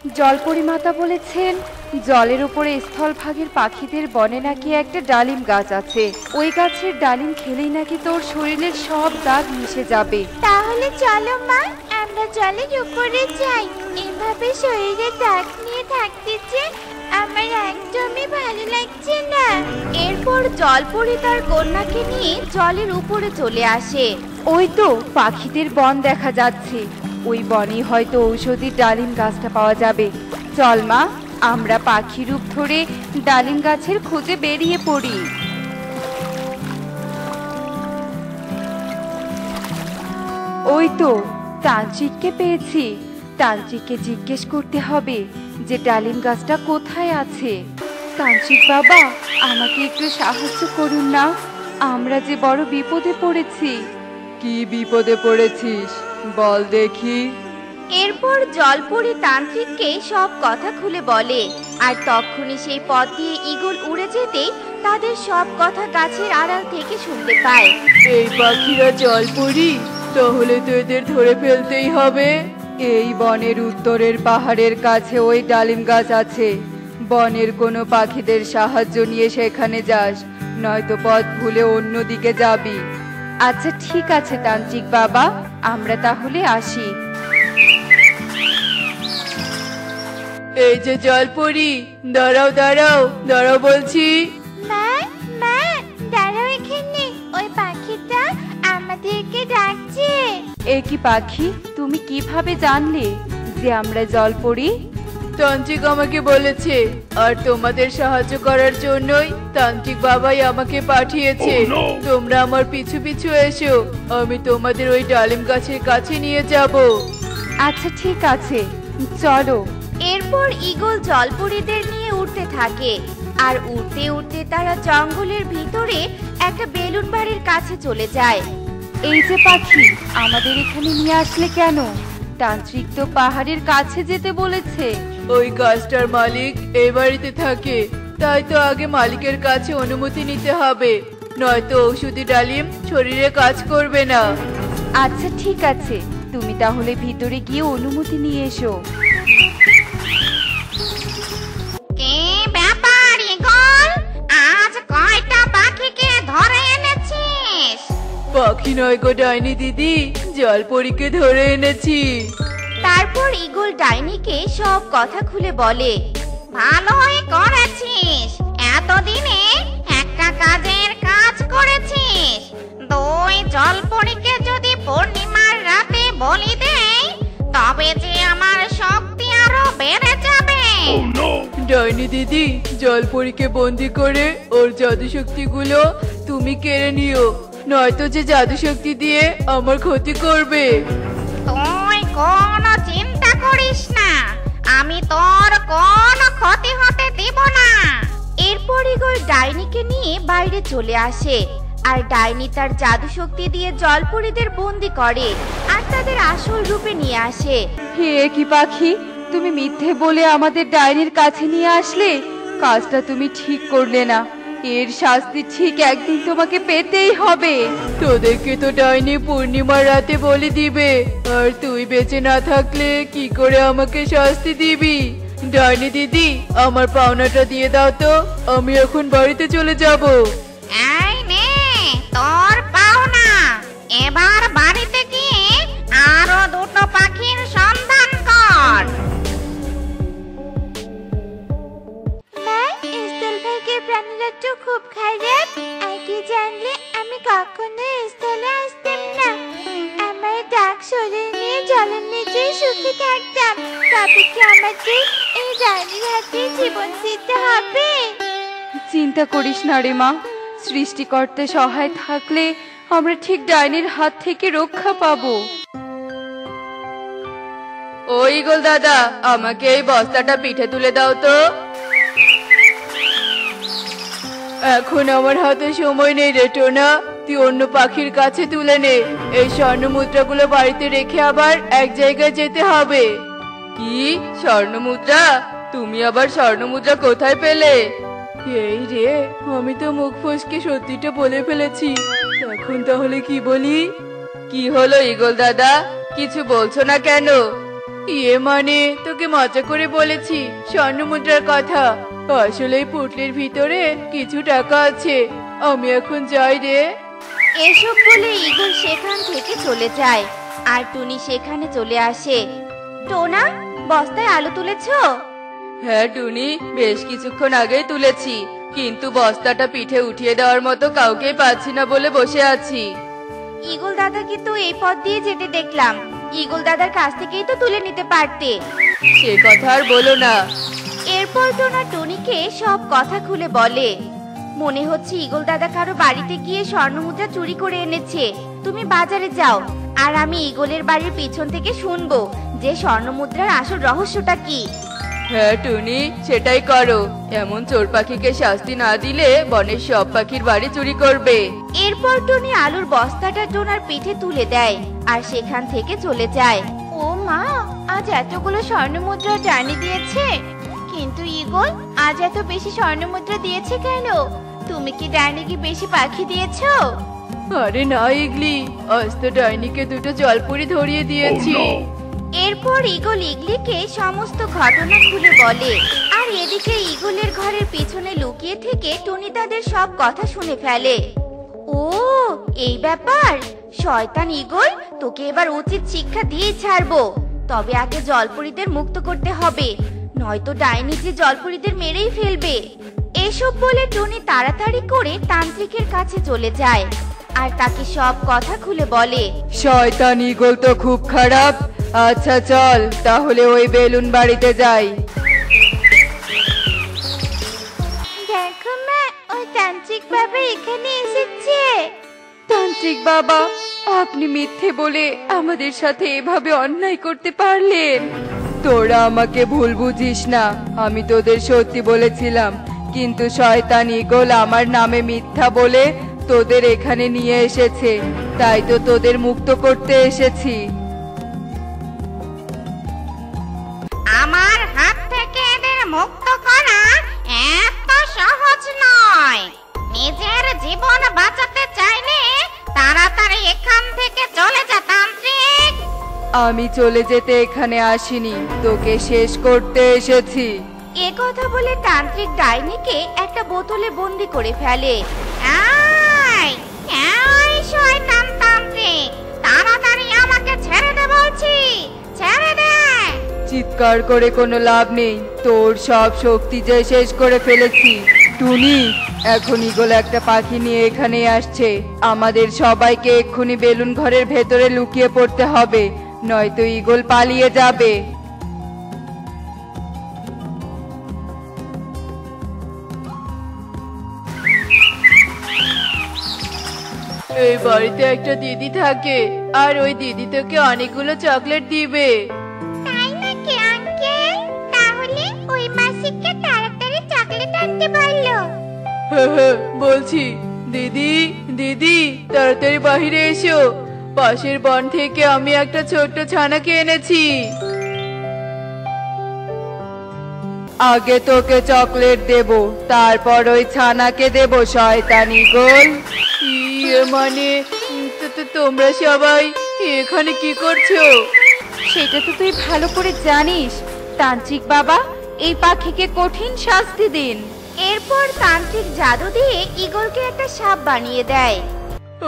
জলপরি মাতা বলেছেন জলের উপরে স্থলভাগের পাখিদের বনে নাকি একটা ডালিম গাছ আছে। ওই গাছের ডালিম খেলেই নাকি তোর শরীরের সব দাগ মিশে যাবে। তাহলে চলো মা, আমরা জলের উপরে যাই। এভাবে শরীরে দাগ নিয়ে থাকতে যে আমার একদমই ভালো লাগছে না। এরপর জলপরি তার কন্যাকে নিয়ে জলের উপরে চলে আসে। ওই তো পাখিদের বন দেখা যাচ্ছে, ওই বনে হয়তো ঔষধি ডালিম গাছটা পাওয়া যাবে। চল মা, আমরা পাখি রূপ ধরে ডালিম গাছের খোঁজে বেরিয়ে পড়ি। ওই তো তান্ত্রিককে পেয়েছি। তান্ত্রিককে জিজ্ঞেস করতে হবে যে ডালিম গাছটা কোথায় আছে। তান্ত্রিক বাবা, আমাকে একটু সাহায্য করুন না, আমরা যে বড় বিপদে পড়েছি। কি বিপদে পড়েছিস বল দেখি। এরপর জলপরি তান্ত্রিককে সব কথা খুলে বলে, আর তখনই সেই পথ দিয়ে ঈগল উড়ে যেতে তাদের সব কথা গাছের আড়াল থেকে শুনতে পায়। এই পাখিরা জলপরি, তাহলে তো এদের ধরে ফেলতেই হবে। এই বনের উত্তরের পাহাড়ের কাছে ওই ডালিম গাছ আছে। বনের কোনো পাখিদের সাহায্য নিয়ে সেখানে যাস, নয়তো পথ ভুলে অন্যদিকে যাবি। আচ্ছা ঠিক আছে তান্ত্রিক বাবা, আমরা তাহলে আসি। এই যে জলপরি, দাঁড়াও দাঁড়াও দাঁড়াও বলছি। মা মা, দাঁড়াও এখানে, ওই পাখিটা আমাদেরকে ডাকছে। এ কি পাখি, তুমি কিভাবে জানলে যে আমরা জলপরি? তান্ত্রিক আমাকে বলেছে, আর তোমাদের সাহায্য করার জন্যই তান্ত্রিক বাবাই আমাকে পাঠিয়েছে। তোমরা আমার পিছু পিছু এসো, আমি তোমাদের ওই ডালিম গাছের কাছে নিয়ে যাব। আচ্ছা ঠিক আছে, চলো। এরপর ঈগল জলপরীদের নিয়ে উড়তে থাকে, আর উড়তে উড়তে তারা জঙ্গলের ভিতরে একটা বেলুন বাড়ির কাছে চলে যায়। এই যে পাখি, আমাদের এখানে নিয়ে আসলে কেন? তান্ত্রিক তো পাহাড়ের কাছে যেতে বলেছে। ওই গাছটার মালিক এই বাড়িতে থাকে, তাই তো আগে মালিকের কাছে অনুমতি নিতে হবে, নয়তো ঔষধি ডালিম শরীরে কাজ করবে না। আচ্ছা ঠিক আছে, তুমি তাহলে ভিতরে গিয়ে অনুমতি নিয়ে এসো। কি ব্যাপার ঈগল, আজ কয়টা পাখিকে ধরে এনেছিস? পাখি নয় গো ডাইনি দিদি, জলপরীকে ধরে এনেছি। তারপর ঈগল ডাইনিকে সব কথা খুলে বলে। ভালোই করেছিস, এতদিনে একটা কাজের কাজ করেছিস। দুই জলপরীকে যদি পূর্ণিমার রাতে বলি দেই, তবে যে আমার শক্তি আরো বেড়ে যাবে। ডাইনি দিদি, জলপরীকে বন্দি করে ওর জাদু শক্তিগুলো তুমি কেড়ে নিও, নয়তো যে জাদু শক্তি দিয়ে আমার ক্ষতি করবে। তুই কোনো চিন্তা করিস না, আমি তোর কোনো ক্ষতি হতে দিব না। এরপর ঈগল ডাইনিকে নিয়ে বাইরে চলে আসে, আর ডাইনি তার জাদু শক্তি দিয়ে জলপরীদের বন্দি করে আর তাদের আসল রূপে নিয়ে আসে। হে কি পাখি, তুমি মিথ্যে বলে আমাদের ডাইনির কাছে নিয়ে আসলে। কাজটা তুমি ঠিক করলে না, এর শাস্তি ঠিক একদিন তোমাকে পেতেই হবে। তোদেরকে তো ডাইনি পূর্ণিমার রাতে বলে দিবে, আর তুই বেঁচে না থাকলে কি করে আমাকে শাস্তি দিবি? ডাইনি দিদি, আমার পাওনাটা দিয়ে দাও তো, আমি এখন বাড়িতে চলে যাব। এই নে তোর পাওনা, এবার বাড়িতে গিয়ে আরো দুটো পাখির সন্ধান কর। মা, স্থল ভাগের প্রাণীরা তো খুব খারাপ। আগে জানলে আমি কখনো স্থলে আসতাম না। আমার ডাক শরীর নিয়ে জলের নিচে সুখে থাকতাম। তবে কি আমাদের এই ডাইনির হাতে জীবন সিদ্ধ হবে? চিন্তা করিস না রে মা, সৃষ্টিকর্তা সহায় থাকলে আমরা ঠিক ডাইনির হাত থেকে রক্ষা পাবো। ও ঈগল দাদা, আমাকে এই বস্তাটা পিঠে তুলে দাও তো। এখন আমার হাতে সময় নেই রে টোনা, তুই অন্য পাখির কাছে তুলে নে। এই স্বর্ণ মুদ্রাগুলো বাড়িতে রেখে আবার এক জায়গায় যেতে হবে। কি স্বর্ণ মুদ্রা? তুমি আবার স্বর্ণ মুদ্রা কোথায় পেলে? এই রে, আমি তো মুখ ফসকে সত্যিটা বলে ফেলেছি, এখন তাহলে কি বলি? কি হলো ঈগল দাদা, কিছু বলছো না কেন? ইয়ে মানে তোকে মজা করে বলেছি স্বর্ণ মুদ্রার কথা। আসলে এই পুটলির ভিতরে কিছু টাকা আছে। আমি এখন যাই রে। এসব বলে ঈগল সেখান থেকে চলে যায় আর টুনি সেখানে চলে আসে। টোনা, বস্তায় আলু তুলেছো? হ্যাঁ টুনি, বেশ কিছুক্ষণ আগেই তুলেছি, কিন্তু বস্তাটা পিঠে উঠিয়ে দেওয়ার মতো কাউকে পাচ্ছি না বলে বসে আছি। ঈগল দাদাকে তো এই পথ দিয়ে যেতে দেখলাম। ঈগল দাদার কাছ থেকেই তো তুলে নিতে পারতে। সে কথা আর বলো না। এরপর টোনা টুনিকে সব কথা খুলে বলে। মনে হচ্ছে ঈগল দাদা কারো বাড়িতে গিয়ে স্বর্ণমুদ্রা চুরি করে এনেছে। তুমি বাজারে যাও আর আমি ঈগলের বাড়ির পিছন থেকে শুনবো যে স্বর্ণমুদ্রার আসল রহস্যটা কি। হ্যাঁ টুনি, সেটাই করো। এমন চোর পাখিকে শাস্তি না দিলে বনের সব পাখির বাড়ি চুরি করবে। এরপর টুনি আলুর বস্তাটা টোনার পিঠে তুলে দেয় আর সেখান থেকে চলে যায়। ও মা, আজ এতগুলো স্বর্ণমুদ্রা জানি দিয়েছে, কিন্তু ঈগল আজ এত বেশি স্বর্ণমুদ্রা দিয়েছে কেন? তুমি কি ডাইনিকে বেশি পাখি দিয়েছো? আরে না ইগলি, আজ তো ডাইনিকে দুটো জলপুরি ধরিয়ে দিয়েছি। এরপর ঈগল ইগলিকে সমস্ত ঘটনা খুলে বলে আর এদিকে ঈগলের ঘরের পিছনে লুকিয়ে থেকে টুনি তাদের সব কথা শুনে ফেলে। ও, এই ব্যাপার। শয়তান ঈগল, তোকে এবার উচিত শিক্ষা দিয়ে ছাড়বো। তবে আগে জলপরীদের মুক্ত করতে হবে, নয়তো ডাইনি যে জলপরীদের মেরেই ফেলবে। এসব বলে টুনি তাড়াতাড়ি করে তান্ত্রিকের কাছে চলে যায় আর তাকে সব কথা খুলে বলে। শয়তান ঈগল তো খুব খারাপ। আচ্ছা চল তাহলে ওই বেলুন বাড়িতে যাই। দেখো মা, ওই তান্ত্রিক বাবা এখানে এসেছে। তান্ত্রিক বাবা, আপনি মিথ্যে বলে আমাদের সাথে এভাবে অন্যায় করতে পারলেন? তোরা আমাকে ভুল বুঝিস না, আমি তোদের সত্যি বলেছিলাম, কিন্তু শয়তান ঈগল আমার নামে মিথ্যা বলে তোদের এখানে নিয়ে এসেছে, তাই তো তোদের মুক্ত করতে এসেছি। আমার হাত থেকে এদের মুক্ত করা এত সহজ নয়। নিজের জীবন বাঁচাতে চাইলে তাড়াতাড়ি এখান থেকে চলে যা তান্ত্রিক। আমি চলে যেতে এখানে আসিনি, তোকে শেষ করতে এসেছি। এ কথা বলে তান্ত্রিক ডাইনিকে একটা বোতলে বন্দি করে ফেলে। আয়, এই শয়তান তান্ত্রিক, তাড়াতাড়ি আমাকে ছেড়ে দে বলছি, ছেড়ে দে। চিৎকার করে কোনো লাভ নেই, তোর সব শক্তি যে শেষ করে ফেলেছি। টুনি, এখন ঈগল একটা পাখি নিয়ে এখানে আসছে, আমাদের সবাইকে এক্ষুনি বেলুন ঘরের ভেতরে লুকিয়ে পড়তে হবে, নয়তো ঈগল পালিয়ে যাবে। এই বাড়িতে একটা দিদি থাকে, আর ওই দিদি তোকে অনেকগুলো চকলেট দিবে। তাই নাকি আঙ্কেল? তাহলে ওই মাসিকে তাড়াতাড়ি চকলেট আনতে বললো। বলছি, দিদি দিদি তাড়াতাড়ি বাহিরে এসো, পাশের বন থেকে আমি একটা ছোট্ট ছানাকে এনেছি। আগে তোকে চকলেট দেব, তারপর ওই ছানাকে দেব শয়তান ঈগল। ইয়ে মানে তোমরা সবাই এখানে কি করছো? সেটা তো তুই ভালো করে জানিস। তান্ত্রিক বাবা, এই পাখিকে কঠিন শাস্তি দিন। এরপর তান্ত্রিক জাদু দিয়ে ঈগলকে একটা সাপ বানিয়ে দেয়।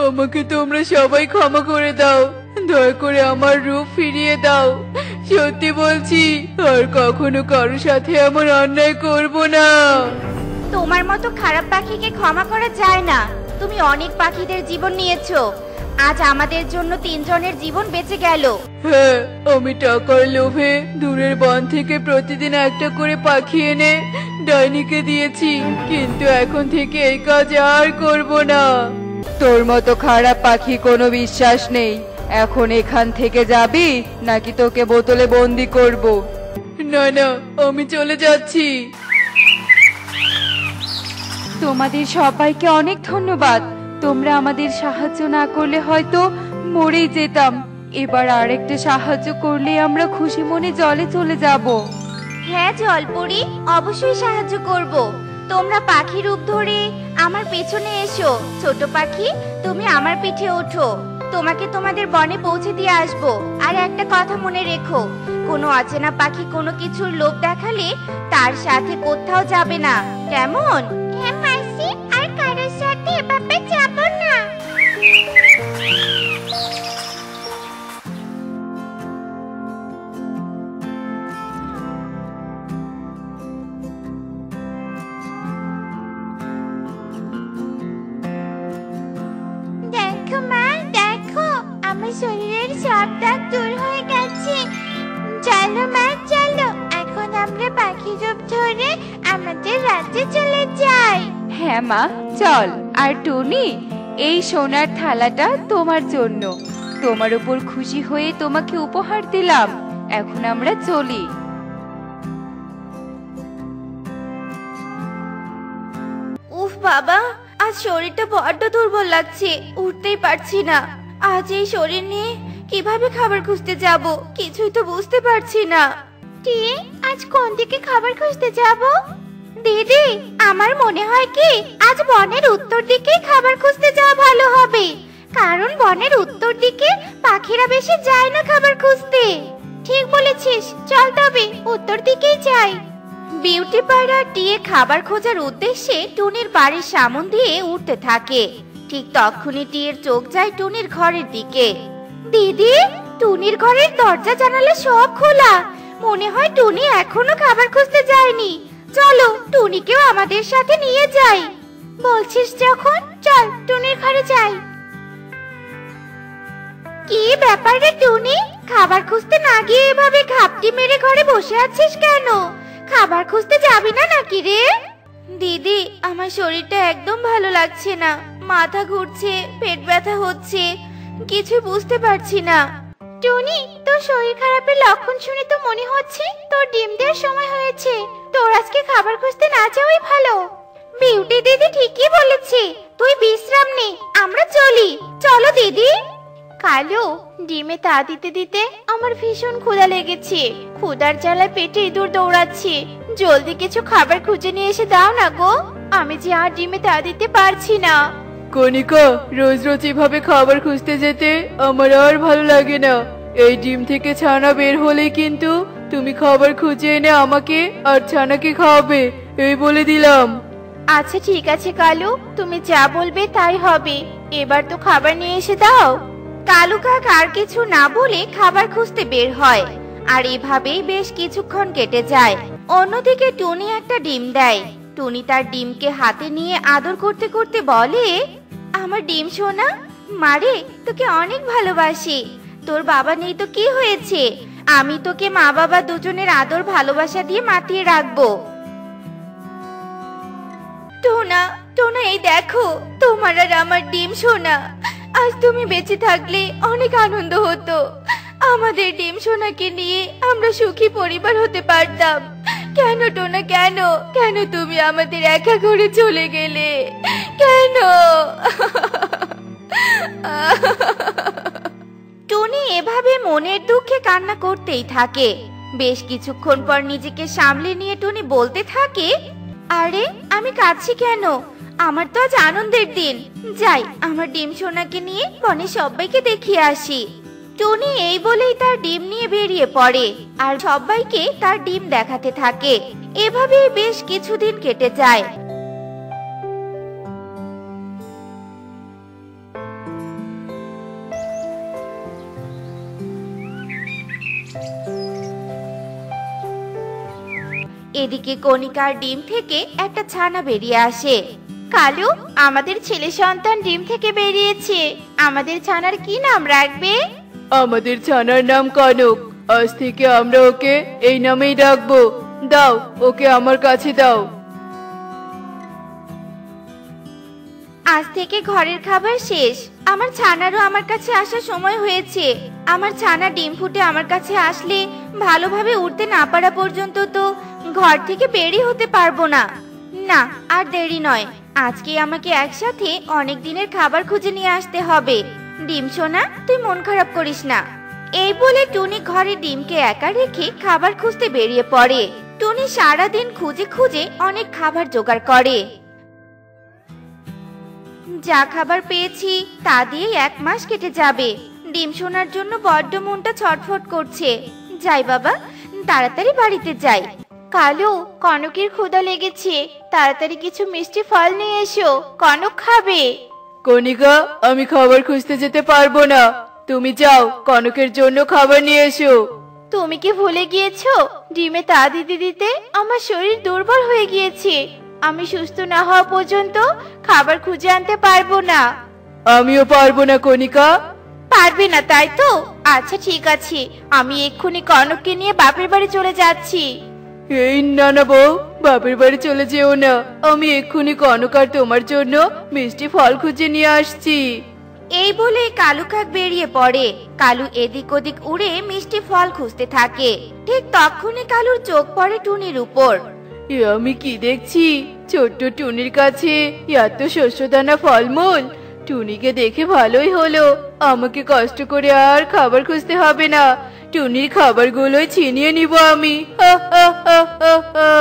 আমাকে তোমরা সবাই ক্ষমা করে দাও, দয়া করে আমার রূপ ফিরিয়ে দাও। সত্যি বলছি, আর কখনো কারোর সাথে এমন অন্যায় করব না। তোমার মতো খারাপ পাখিকে ক্ষমা করা যায় না। তুমি অনেক পাখিদের জীবন নিয়েছো, আজ আমাদের জন্য 3 জনের জীবন বেঁচে গেল। হ্যাঁ, আমি টাকার লোভে দূরের বন থেকে প্রতিদিন একটা করে পাখি এনে ডাইনিকে দিয়েছি, কিন্তু এখন থেকে এই কাজ আর করব না। তোর মতো খারাপ পাখি কোনো বিশ্বাস নেই। এখন এখান থেকে যাবি নাকি তোকে বোতলে বন্দি করব? না না, আমি চলে যাচ্ছি। তোমাদের সবাইকে অনেক ধন্যবাদ। তোমরা আমাদের সাহায্য না করলে হয়তো মরেই যেতাম। এবার আরেকটা সাহায্য করলে আমরা খুশি মনে জলে চলে যাব। হ্যাঁ জলপরি, অবশ্যই সাহায্য করব। তোমরা পাখি রূপ ধরে আমার পেছনে এসো। ছোট পাখি, তুমি আমার পিঠে ওঠো। তোমাকে তোমাদের বনে পৌঁছে দিয়ে আসবো। আর একটা কথা মনে রেখো, কোনো অচেনা পাখি কোনো কিছুর লোভ দেখালে তার সাথে কোথাও যাবে না, কেমন? হ্যাঁ মাসি, আর কারোর সাথে এভাবে যাব না। দেখো মা, দেখো আমার শরীরের সব দাগ দূর হয়ে গেছে। চলো মা চলো, এখন আমরা পাখি রূপ ধরে আমাদের রাজ্যে চলে যাই। হ্যাঁ মা, চল। আর টুনি, এই সোনার থালাটা তোমার জন্য। তোমার উপর খুশি হয়ে তোমাকে উপহার দিলাম। এখন আমরা চলি। উফ বাবা, আজ শরীরটা বড্ড দুর্বল লাগছে, উঠতেই পারছি না। আজ এই শরীর নিয়ে কিভাবে খাবার খুঁজতে যাব, কিছুই তো বুঝতে পারছি না। টিয়ে, আজ কোন দিকে খাবার খুঁজতে যাব? দিদি, আমার মনে হয় কি আজ বনের উত্তর দিকেই খাবার খুঁজতে যাওয়া ভালো হবে, কারণ বনের উত্তর দিকে পাখিরা বেশি যায় না খাবার খুঁজতে। ঠিক বলেছিস, চল তবে উত্তর দিকেই যাই। বিউটি পাড়া টিয়ে খাবার খোঁজার উদ্দেশ্যে টুনির বাড়ির সামন দিয়ে উঠতে থাকে। ঠিক তখনই টিয়ের চোখ যায় টুনির ঘরের দিকে। দিদি, টুনির ঘরের দরজা জানালা সব খোলা, মনে হয় টুনি এখনো খাবার খুঁজতে যায়নি। চলো টুনিকেও আমাদের সাথে নিয়ে যাই। বলছিস যখন, চল টুনির ঘরে যাই। কি ব্যাপার রে টুনি, খাবার খুঁজতে না গিয়ে এভাবে ঘাপটি মেরে ঘরে বসে আছিস কেন? খাবার খুঁজতে যাবি না নাকি রে? দিদি, আমার শরীরটা একদম ভালো লাগছে না, মাথা ঘুরছে, পেট ব্যথা হচ্ছে, কিছু বুঝতে পারছি না। টুনি, তোর শরীর খারাপের লক্ষণ শুনে তো মনে হচ্ছে তোর ডিম দেওয়ার সময় হয়েছে। তোর আজকে খাবার খুঁজতে না যাওয়াই ভালো। বিউটি দিদি ঠিকই বলেছে, তুই বিশ্রাম নে, আমরা চলি। চলো দিদি। কালু, ডিমে তা দিতে দিতে আমার ভীষণ ক্ষুধা লেগেছে। ক্ষুধার জ্বালায় পেটে ইঁদুর দৌড়াচ্ছে। জলদি কিছু খাবার খুঁজে নিয়ে এসে দাও না গো, আমি যে আর ডিমে তা দিতে পারছি না। কণিকা, রোজ রোজ এভাবে খাবার খুঁজতে যেতে আমার আর ভালো লাগে না। এই ডিম থেকে ছানা বের হলেই কিন্তু তুমি খাবার খুঁজে এনে আমাকে আর ছানাকে খাওয়াবে, এই বলে দিলাম। আচ্ছা ঠিক আছে কালু, তুমি যা বলবে তাই হবে। এবার তো খাবার নিয়ে এসে দাও। কালু কাক আর কিছু না বলে খাবার খুঁজতে বের হয়। আর এভাবেই বেশ কিছুক্ষণ কেটে যায়। অন্যদিকে টুনি একটা ডিম দেয়। টুনি তার ডিমকে হাতে নিয়ে আদর করতে করতে বলে, আমার ডিম সোনা, মারে তোকে অনেক ভালোবাসি। তোর বাবা নেই তো কি হয়েছে, আমি তোকে মা বাবা দুজনের আদর ভালোবাসা দিয়ে মাতিয়ে রাখবো। টোনা, টোনা, এই দেখো তোমার আর আমার ডিম সোনা। আজ তুমি বেঁচে থাকলে অনেক আনন্দ হতো। আমাদের ডিম সোনাকে নিয়ে আমরা সুখী পরিবার হতে পারতাম। কেন টোনা, কেন কেন তুমি আমাদের একা করে চলে গেলে, কেন? টুনি এভাবে মনের দুঃখে কান্না করতেই থাকে। বেশ কিছুক্ষণ পর নিজেকে সামলে নিয়ে টুনি বলতে থাকে, আরে আমি কাঁদছি কেন, আমার তো আজ আনন্দের দিন। যাই, আমার ডিম সোনাকে নিয়ে বনে সবাইকে দেখিয়ে আসি। টুনি এই বলেই তার ডিম নিয়ে বেরিয়ে পড়ে আর সবাইকে তার ডিম দেখাতে থাকে। এভাবেই বেশ কিছুদিন কেটে যায়। এদিকে কণিকার ডিম থেকে একটা ছানা বেরিয়ে আসে। কালু, আমাদের ছেলে সন্তান ডিম থেকে বেরিয়েছে। আমাদের ছানার কি নাম রাখবে? আমাদের ছানার নাম কনক। আজ থেকে আমরা ওকে এই নামেই ডাকবো। দাও, ওকে আমার কাছে দাও। আজ থেকে ঘরের খাবার শেষ। আমার ছানারও আমার কাছে আসার সময় হয়েছে। আমার ছানা ডিম ফুটে আমার কাছে আসলে ভালোভাবে উঠতে না পারা পর্যন্ত তো ঘর থেকে বেরিয়ে হতে পারবো না। না, আর দেরি নয়, আজকে আমাকে একসাথে অনেক দিনের খাবার খুঁজে নিয়ে আসতে হবে। ডিম সোনা, তুই মন খারাপ করিস না। এই বলে টুনি ঘরে ডিমকে একা রেখে খাবার খুঁজতে বেরিয়ে পড়ে। টুনি সারাদিন খুঁজে খুঁজে অনেক খাবার জোগাড় করে। যা খাবার পেয়েছি তা দিয়ে 1 মাস কেটে যাবে। ডিম শোনার জন্য বড্ড মনটা ছটফট করছে। যাই বাবা, তাড়াতাড়ি বাড়িতে যাই। কালু, কনকের ক্ষুধা লেগেছে, তাড়াতাড়ি কিছু মিষ্টি ফল নিয়ে এসো, কনক খাবে। কণিকা, আমি খাবার খুঁজতে যেতে পারবো না, তুমি যাও কনকের জন্য খাবার নিয়ে এসো। তুমি কি ভুলে গিয়েছো ডিমে তা দিতে দিতে আমার শরীর দুর্বল হয়ে গিয়েছে। আমি সুস্থ না হওয়া পর্যন্ত খাবার খুঁজে আনতে পারবো না। আমিও পারবো না কণিকা। পারবে না তাই তো? আচ্ছা ঠিক আছে, আমি এক্ষুনি কনককে নিয়ে বাপের বাড়ি চলে যাচ্ছি। এই না না বউ, বাপের বাড়ি চলে যেও না, আমি এক্ষুনি কনক আর তোমার জন্য মিষ্টি ফল খুঁজে নিয়ে আসছি। এই বলে কালু কাক বেরিয়ে পড়ে। কালু এদিক ওদিক উড়ে মিষ্টি ফল খুঁজতে থাকে। ঠিক তখনই কালুর চোখ পড়ে টুনির উপর। এ আমি কি দেখছি, ছোট্ট টুনির কাছে এত শস্যদানা ফলমূল। টুনিকে দেখে ভালোই হলো, আমাকে কষ্ট করে আর খাবার খুঁজতে হবে না, টুনির খাবারগুলোই ছিনিয়ে নিব আমি। হা হা হা হা হা।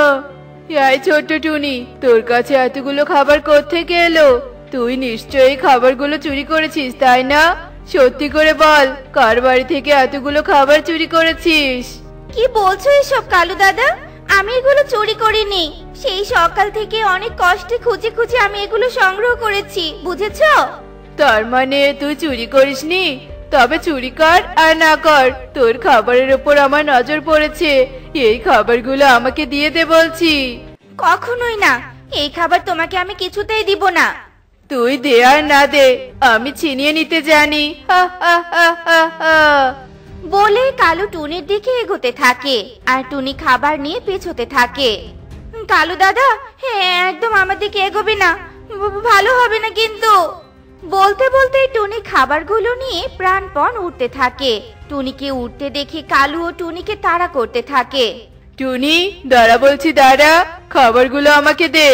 এই ছোট্ট টুনি, তোর কাছে এতগুলো খাবার কোত্থেকে এলো? তুই নিশ্চয়ই খাবারগুলো চুরি করেছিস তাই না? সত্যি করে বল, কার বাড়ি থেকে এতগুলো খাবার চুরি করেছিস? কি বলছো এসব কালু দাদা? আমি এগুলো চুরি করিনি। সেই সকাল থেকে অনেক কষ্টে খুঁজে খুঁজে আমি এগুলো সংগ্রহ করেছি, বুঝেছো? তার মানে তুই চুরি করিসনি? তবে চুরি কর আর না কর, তোর খাবারের উপর আমার নজর পড়েছে, এই খাবারগুলো আমাকে দিয়ে দে বলছি। কখনোই না, এই খাবার তোমাকে আমি কিছুতেই দিব না। তুই দে আর না দে, আমি ছিনিয়ে নিতে জানি। হা হা হা হা হা। বলে কালু টুনির দিকে এগোতে থাকে আর টুনি খাবার নিয়ে পেছোতে থাকে। কালু দাদা, হ্যাঁ একদম আমার দিকে এগোবে না, ভালো হবে না কিন্তু। বলতে বলতে টুনি খাবারগুলো নিয়ে প্রাণপণ উঠতে থাকে। টুনিকে উঠতে দেখে কালু ও টুনিকে তাড়া করতে থাকে। টুনি দাঁড়া বলছি, দাঁড়া, খাবারগুলো আমাকে দে,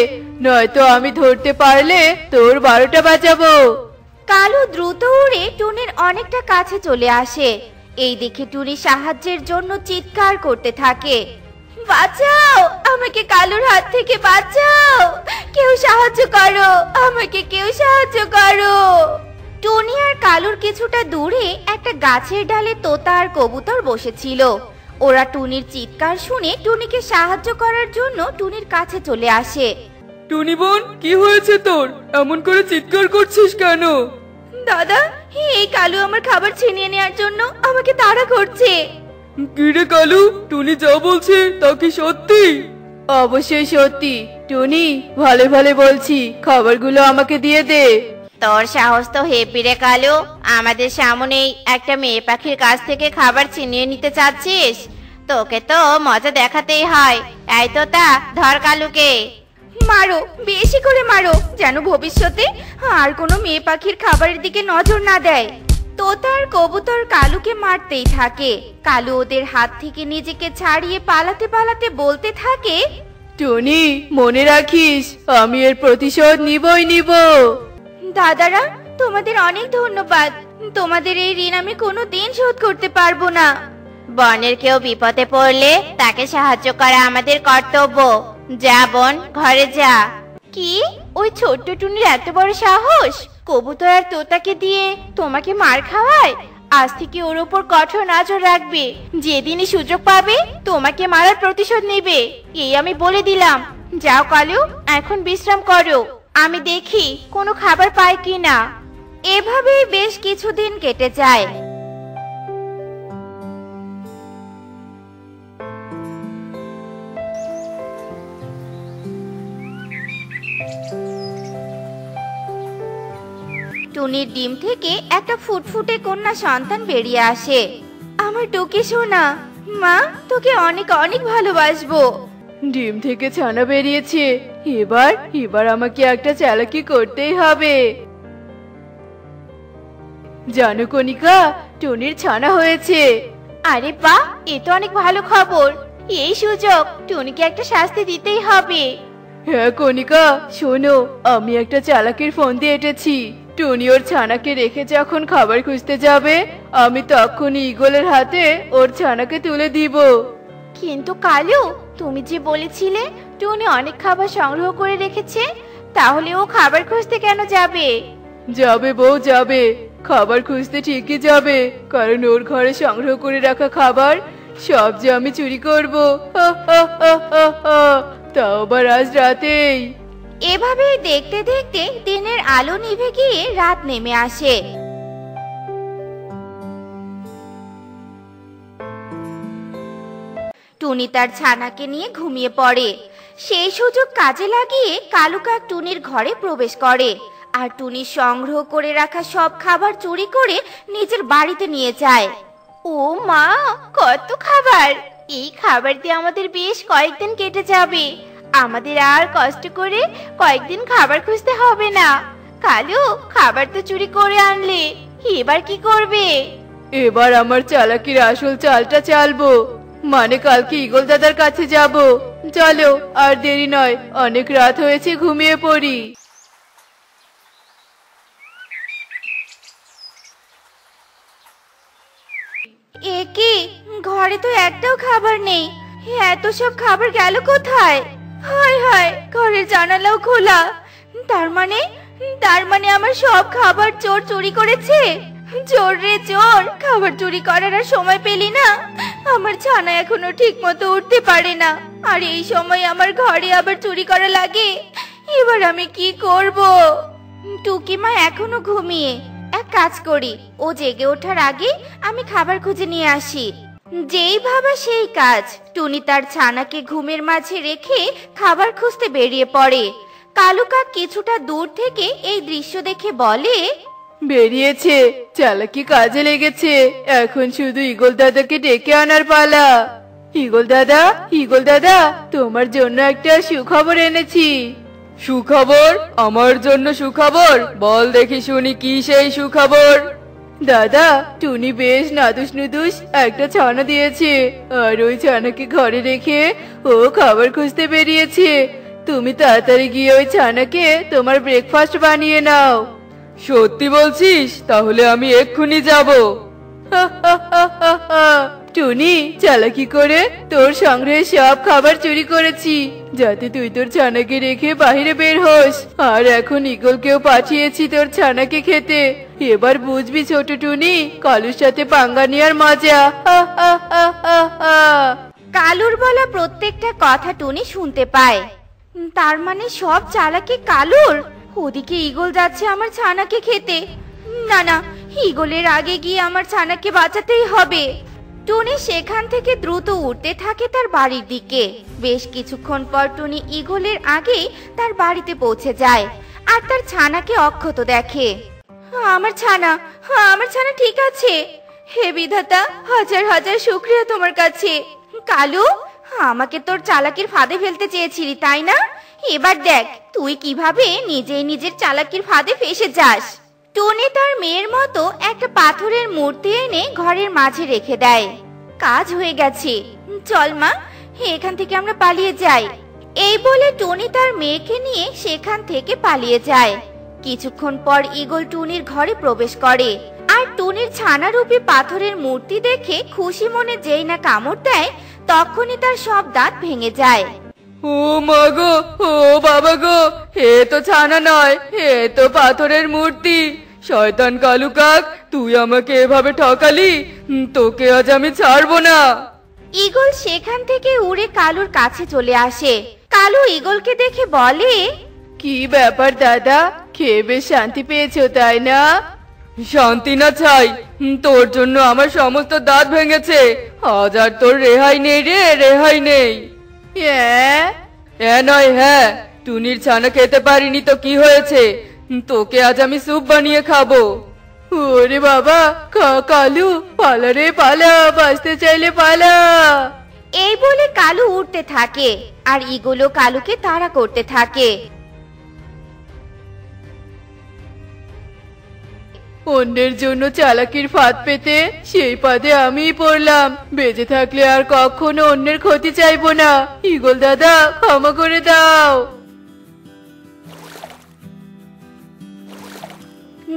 নয়তো আমি ধরতে পারলে তোর 12টা বাজাবো। কালু দ্রুত উড়ে টুনির অনেকটা কাছে চলে আসে। এই দেখে টুনি সাহায্যের জন্য চিৎকার করতে থাকে। বাঁচাও আমাকে, কালুর হাত থেকে বাঁচাও, কেউ সাহায্য করো আমাকে, কেউ সাহায্য করো। টুনি আর কালুর কিছুটা দূরে একটা গাছের ডালে তোতা আর কবুতর বসেছিল। ওরা টুনির চিৎকার শুনে টুনিকে সাহায্য করার জন্য টুনির কাছে চলে আসে। টুনি বোন, কি হয়েছে তোর? এমন করে চিৎকার করছিস কেন? দাদা, এই কালু আমার খাবার ছিনিয়ে নেওয়ার জন্য আমাকে তাড়া করছে। কিরে কালু, টুনি যা বলছে তা কি সত্যি? অবশ্যই সত্যি টুনি, ভালো ভালো বলছি, খাবারগুলো আমাকে দিয়ে দে। তোর সাহস তো হেপি রে কালু, আমাদের সামনেই একটা মেয়ে পাখির কাছ থেকে খাবার ছিনিয়ে নিতে চাচ্ছিস? তোকে তো মজা দেখাতেই হয়। এই তোতা, ধর কালুকে। মারো, বেশি করে মারো, যেন ভবিষ্যতে আর কোনো মেয়ে পাখির খাবারের দিকে নজর না দেয়। তোতার কবুতর কালুকে মারতেই থাকে। কালু ওদের হাত থেকে নিজেকে ছাড়িয়ে পালাতে পালাতে বলতে থাকে, টুনি মনে রাখিস, আমি এর প্রতিশোধ নিবই নিব। দাদারা, তোমাদের অনেক ধন্যবাদ, তোমাদের এই ঋণ আমি কোনোদিন শোধ করতে পারবো না। বনের কেউ বিপদে পড়লে তাকে সাহায্য করা আমাদের কর্তব্য। যা বোন, ঘরে যা। কি, ওই ছোট্ট টুনির এত বড় সাহস? কবুতর আর তোতাকে দিয়ে তোমাকে মার খাওয়ায়? আজ থেকে ওর উপর কঠোর নজর রাখবে, যেদিনই সুযোগ পাবে তোমাকে মারার প্রতিশোধ নেবে, এই আমি বলে দিলাম। যাও কালু, এখন বিশ্রাম করো, আমি দেখি কোনো খাবার পাই কিনা। এভাবেই বেশ কিছুদিন কেটে যায়। টুনির ডিম থেকে একটা ফুটফুটে কন্যা সন্তান বেরিয়ে আসে। আমার টুকি সোনা, মা তোকে অনেক অনেক ভালোবাসবো। ডিম থেকে ছানা বেরিয়েছে, এবার এবার আমাকে একটা চালাকি করতেই হবে। জানো কণিকা, টুনির ছানা হয়েছে। আরে বাহ, এ তো অনেক ভালো খবর। এই সুযোগ টুনিকে একটা শাস্তি দিতেই হবে। হ্যাঁ কণিকা, শোনো, আমি একটা চালাকির ফোন দিয়ে এঁটেছি। টুনি ওর ছানাকে রেখে যখন খাবার খুঁজতে যাবে, আমি তখনই ঈগলের হাতে ওর ছানাকে তুলে দিব। কিন্তু কালু, তুমি যে বলেছিলে টুনি অনেক খাবার সংগ্রহ করে রেখেছে, তাহলে ও খাবার খুঁজতে কেন যাবে? যাবে বউ যাবে, খাবার খুঁজতে ঠিকই যাবে, কারণ ওর ঘরে সংগ্রহ করে রাখা খাবার সব যে আমি চুরি করবো। তাও আবার আজ রাতেই। এভাবেই দেখতে দেখতে দিনের আলো নিভে গিয়ে রাত নেমে আসে। টুনি তার ছানাকে নিয়ে ঘুমিয়ে পড়ে। সেই সুযোগ কাজে লাগিয়ে কালু কাক টুনির ঘরে প্রবেশ করে আর টুনির সংগ্রহ করে রাখা সব খাবার চুরি করে নিজের বাড়িতে নিয়ে যায়। ও মা, কত খাবার! এই খাবার দিয়ে আমাদের বেশ কয়েকদিন কেটে যাবে। আমাদের আর কষ্ট করে কয়েকদিন খাবার খুঁজতে হবে না। কালু, খাবার তো চুরি করে আনলে, এবার কি করবে? এবার আমার চালাকির আসল চালটা চালবো, মানে কালকে ঈগল দাদার কাছে যাব। চলো, আর দেরি নয়, অনেক রাত হয়েছে, ঘুমিয়ে পড়ি। এ কি, ঘরে তো একটাও খাবার নেই। এত সব খাবার গেল কোথায়? হায় হায়, ঘরের জানালাও খোলা। তার মানে আমার সব খাবার চোর চুরি করেছে। চোর রে চোর, খাবার চুরি করার আর সময় পেলি না। আমার ছানা এখনো ঠিক মতো উঠতে পারে না, আর এই সময় আমার ঘরে আবার চুরি করা লাগে। এবার আমি কি করব? টুকিমা এখনো ঘুমিয়ে। এক কাজ করি, ও জেগে ওঠার আগে আমি খাবার খুঁজে নিয়ে আসি। যেই ভাবা সেই কাজ। টুনি তার ছানাকে ঘুমের মাঝে রেখে খাবার খুঁজতে বেরিয়ে পড়ে। কালু কাক কিছুটা দূর থেকে এই দৃশ্য দেখে বলে, বেরিয়েছে, চালাকি কাজে লেগেছে। এখন শুধু ঈগল দাদাকে ডেকে আনার পালা। ঈগল দাদা, ঈগল দাদা, তোমার জন্য একটা সুখবর এনেছি। সুখবর? আমার জন্য সুখবর? বল দেখি শুনি, কি সেই সুখবর? দাদা, টুনি বেশ নাদুস নুদুস একটা ছানা দিয়েছে, আর ওই ছানাকে ঘরে রেখে ও খাবার খুঁজতে বেরিয়েছে। তুমি তাড়াতাড়ি গিয়ে ওই ছানাকে তোমার ব্রেকফাস্ট বানিয়ে নাও। সত্যি বলছিস? তাহলে আমি এক্ষুনি যাব। টুনি, চালাকি করে তোর সংগ্রহে সব খাবার চুরি করেছি, যাতে তুই তোর ছানাকে রেখে বাহিরে বের হোস। আর এখন ঈগলকেও পাঠিয়েছি তোর ছানাকে খেতে। এবার বুঝবি ছোট টুনি, কালুর সাথে পাঙ্গা নেওয়ার মজা। কালুর বলা প্রত্যেকটা কথা টুনি শুনতে পায়। তার মানে সব চালাকি কালুর। ওদিকে ঈগল যাচ্ছে আমার ছানাকে খেতে। না না, ঈগলের আগে গিয়ে আমার ছানাকে বাঁচাতেই হবে। টুনি সেখান থেকে দ্রুত উঠতে থাকে তার বাড়ির দিকে। বেশ কিছুক্ষণ পর টুনি ঈগলের আগেই তার বাড়িতে পৌঁছে যায় আর তার ছানাকে অক্ষত দেখে। আমার ছানা, আমার ছানা ঠিক আছে। হে বিধাতা, হাজার হাজার শুকরিয়া তোমার কাছে। কালু, আমাকে তোর চালাকির ফাঁদে ফেলতে চেয়েছিলি তাই না? এবার দেখ তুই কিভাবে নিজেই নিজের চালাকির ফাঁদে ফেসে যাস। টুনি তার মেয়ের মতো একটা পাথরের মূর্তি এনে ঘরের মাঝে রেখে দেয়। কাজ হয়ে গেছে, চল মা, এখান থেকে আমরা পালিয়ে যাই। এই বলে টুনি তার মেয়েকে নিয়ে সেখান থেকে পালিয়ে যায়। কিছুক্ষণ পর ঈগল টুনির ঘরে প্রবেশ করে আর টুনির ছানারূপী পাথরের মূর্তি দেখে খুশি মনে যেই না কামড় দেয়, তখনই তার সব দাঁত ভেঙে যায়। ও মা গো, ও বাবা গো, এ তো ছানা নয়, এ তো পাথরের মূর্তি। শয়তান কালু কাক, তুই আমাকে এভাবে ঠকালি, তোকে আজ আমি ছাড়বো না। ঈগল সেখান থেকে উড়ে কালুর কাছে চলে আসে। কালু ঈগলকে দেখে বলে, কি ব্যাপার দাদা, খেয়ে বেশ শান্তি পেয়েছো তাই না? শান্তি না ছাই, তোর জন্য আমার সমস্ত দাঁত ভেঙেছে। আজ আর তোর রেহাই নেই রে, রেহাই নেই। নয় হ্যাঁ, টুনির ছানা খেতে পারিনি তো কি হয়েছে, তোকে আজ আমি স্যুপ বানিয়ে খাবো। ওরে বাবা, কালু পালা রে পালা, বাঁচতে চাইলে পালা। এই বলে কালু উঠতে থাকে আর ঈগলও কালুকে তাড়া করতে থাকে। অন্যের জন্য চালাকির ফাঁদ পেতে সেই ফাঁদে আমিই পড়লাম। বেঁচে থাকলে আর কখনো অন্যের ক্ষতি চাইবো না। ঈগল দাদা, ক্ষমা করে দাও।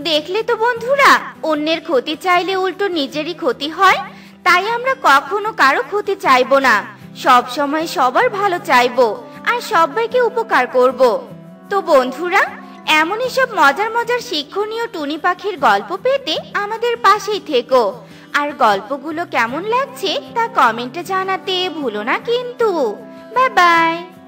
দেখলে তো বন্ধুরা, অন্যের ক্ষতি চাইলে উল্টো নিজেরই ক্ষতি হয়। তাই আমরা কখনো কারো ক্ষতি চাইবো না, সব সময় সবার ভালো চাইবো আর সবাইকে উপকার করব। তো বন্ধুরা, এমনই সব মজার মজার শিক্ষণীয় টুনি পাখির গল্প পেতে আমাদের পাশেই থেকো। আর গল্পগুলো কেমন লাগছে তা কমেন্টে জানাতে ভুলো না কিন্তু। Bye bye.